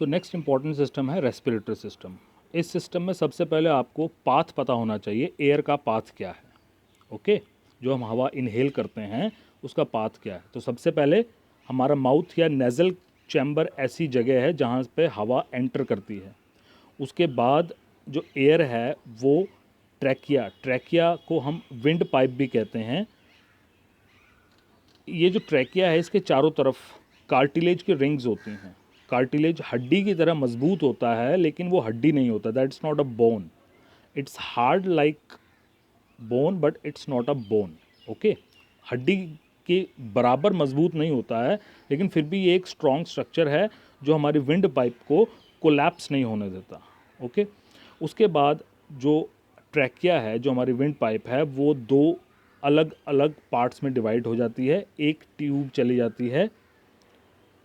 तो next important system है respiratory system. इस सिस्टम में सबसे पहले आपको पाथ पता होना चाहिए, एयर का पाथ क्या है। ओके, जो हम हवा इनहेल करते हैं उसका पाथ क्या है। तो सबसे पहले हमारा माउथ या नेज़ल चैम्बर ऐसी जगह है जहाँ पे हवा एंटर करती है। उसके बाद जो एयर है वो ट्रैकिया, ट्रैकिया को हम विंड पाइप भी कहते हैं। ये जो ट्रैकिया है इसके चारों तरफ कार्टिलेज के रिंग्स होती हैं। कार्टिलेज हड्डी की तरह मजबूत होता है लेकिन वो हड्डी नहीं होता, that's not a bone. It's hard like bone but it's not a bone. Okay, हड्डी के बराबर मजबूत नहीं होता है लेकिन फिर भी ये एक स्ट्रॉन्ग स्ट्रक्चर है जो हमारी विंड पाइप को कोलैप्स नहीं होने देता। ओके, उसके बाद जो ट्रैकिया है, जो हमारी विंड पाइप है, वो दो अलग अलग पार्ट्स में डिवाइड हो जाती है। एक ट्यूब चली जाती है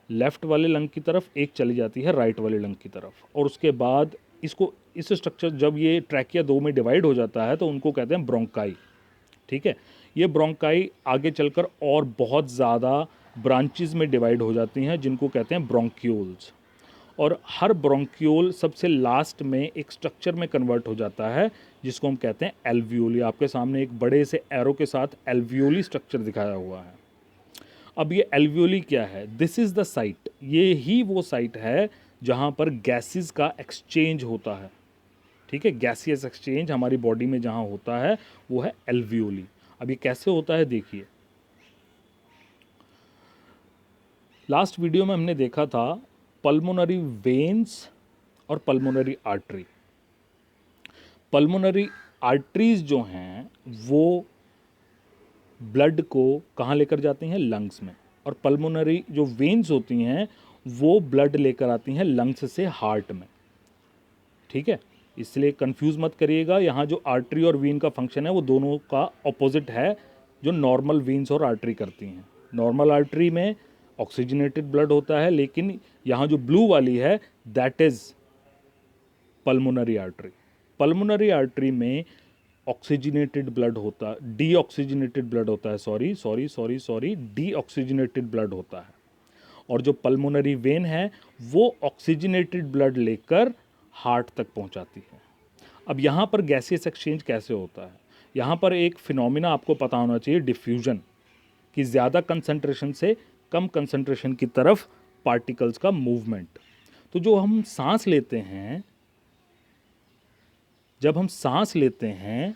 लेफ़्ट वाले लंग की तरफ, एक चली जाती है राइट वाले लंग की तरफ। और उसके बाद इसको, इस स्ट्रक्चर, जब ये ट्रैकिया दो में डिवाइड हो जाता है तो उनको कहते हैं ब्रोंकाई। ठीक है, ये ब्रोंकाई आगे चलकर और बहुत ज़्यादा ब्रांचेस में डिवाइड हो जाती हैं जिनको कहते हैं ब्रोंक्यूल्स। और हर ब्रोंक्यूल सबसे लास्ट में एक स्ट्रक्चर में कन्वर्ट हो जाता है जिसको हम कहते हैं एल्वियोली। आपके सामने एक बड़े से एरो के साथ एल्वियोली स्ट्रक्चर दिखाया हुआ है। अब ये एल्वियोली क्या है? दिस इज़ द साइट, ये ही वो साइट है जहाँ पर गैसेस का एक्सचेंज होता है। ठीक है, गैसियस एक्सचेंज हमारी बॉडी में जहाँ होता है वो है एल्वियोली। अब ये कैसे होता है देखिए। लास्ट वीडियो में हमने देखा था पल्मोनरी वेन्स और पल्मोनरी आर्टरी। पल्मोनरी आर्टरीज जो हैं वो ब्लड को कहाँ लेकर जाती हैं? लंग्स में। और पल्मोनरी जो वेन्स होती हैं वो ब्लड लेकर आती हैं लंग्स से हार्ट में। ठीक है, इसलिए कंफ्यूज मत करिएगा, यहाँ जो आर्टरी और वेन का फंक्शन है वो दोनों का ऑपोजिट है जो नॉर्मल वेन्स और आर्टरी करती हैं। नॉर्मल आर्टरी में ऑक्सीजनेटेड ब्लड होता है लेकिन यहाँ जो ब्लू वाली है that is pulmonary artery. Pulmonary artery में ऑक्सीजनेटेड ब्लड होता, डीऑक्सीजनेटेड ब्लड होता है, सॉरी डीऑक्सीजनेटेड ब्लड होता है। और जो पल्मोनरी वेन है वो ऑक्सीजनेटेड ब्लड लेकर हार्ट तक पहुंचाती है। अब यहाँ पर गैसियस एक्सचेंज कैसे होता है? यहाँ पर एक फिनोमिना आपको पता होना चाहिए, डिफ्यूजन, कि ज़्यादा कंसंट्रेशन से कम कंसंट्रेशन की तरफ पार्टिकल्स का मूवमेंट। तो जो हम सांस लेते हैं, जब हम सांस लेते हैं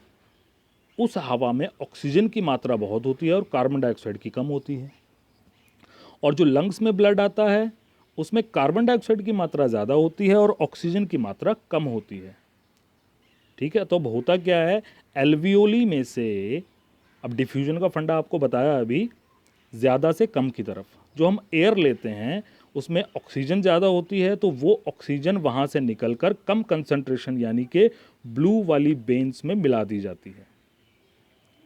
उस हवा में ऑक्सीजन की मात्रा बहुत होती है और कार्बन डाइऑक्साइड की कम होती है। और जो लंग्स में ब्लड आता है उसमें कार्बन डाइऑक्साइड की मात्रा ज़्यादा होती है और ऑक्सीजन की मात्रा कम होती है। ठीक है, तो अब होता क्या है, एल्वियोली में से, अब डिफ्यूजन का फंडा आपको बताया अभी, ज़्यादा से कम की तरफ जो हम एयर लेते हैं उसमें ऑक्सीजन ज़्यादा होती है तो वो ऑक्सीजन वहाँ से निकलकर कम कंसंट्रेशन यानी कि ब्लू वाली वेन्स में मिला दी जाती है।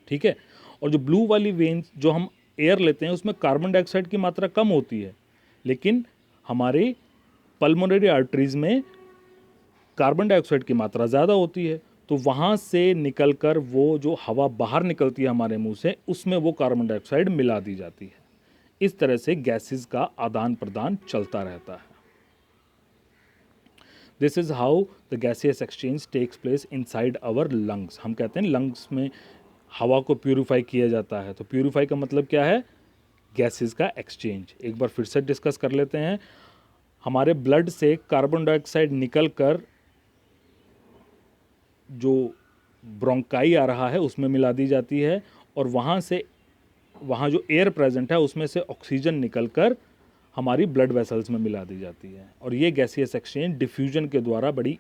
ठीक है, और जो ब्लू वाली वेन्स जो हम एयर लेते हैं उसमें कार्बन डाइऑक्साइड की मात्रा कम होती है लेकिन हमारे पल्मोनरी आर्टरीज में कार्बन डाइऑक्साइड की मात्रा ज़्यादा होती है। तो वहाँ से निकलकर वो जो हवा बाहर निकलती है हमारे मुंह से उसमें वो कार्बन डाइऑक्साइड मिला दी जाती है। इस तरह से गैसेस का आदान प्रदान चलता रहता है। This is how the gaseous exchange takes place inside our lungs. हम कहते हैं लंग्स में हवा को प्यूरिफाई किया जाता है। तो प्यूरिफाई का मतलब क्या है? गैसेस का एक्सचेंज। एक बार फिर से डिस्कस कर लेते हैं। हमारे ब्लड से कार्बन डाइऑक्साइड निकलकर जो ब्रोंकाई आ रहा है उसमें मिला दी जाती है और वहाँ जो एयर प्रेजेंट है उसमें से ऑक्सीजन निकलकर हमारी ब्लड वेसल्स में मिला दी जाती है। और ये गैसियस एक्सचेंज डिफ्यूजन के द्वारा बड़ी